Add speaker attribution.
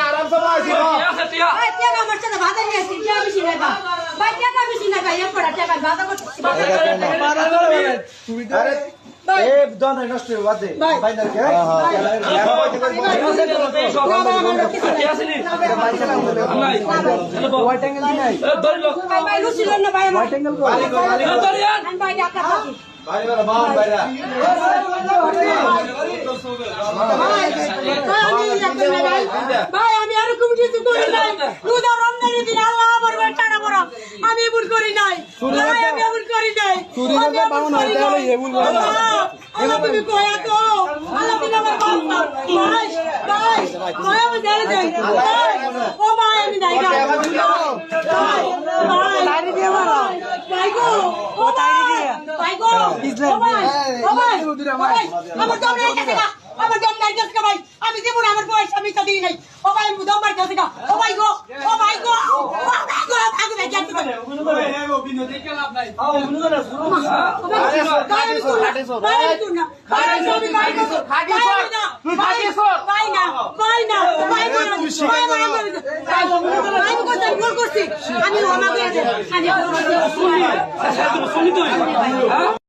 Speaker 1: আরাম সে ভাই নষ্ট বাদ দে ভাই না
Speaker 2: আমি আর কিছু করি নাই রমজানের দিন আল্লাহ আমার টাকা বড় আমি ভুল করি নাই আমি ভুল করি নাই আল্লাহ তুমি কয়া তো আল্লাহ তুমি আমার ভাই ভাই আমি জানি যাই ও ভাই আমি নাই ভাই ভাই গো ও ভাই গো আমার দম নাই গেছে আমার দম নাই গেছে ভাই আমি জীবন আমার বয়স আমি তো দিই নাই ও ভাই দম মার গেছে ও ভাই গো ও ভাই গো ও ভাই গো আগে ভাই গেছে আমি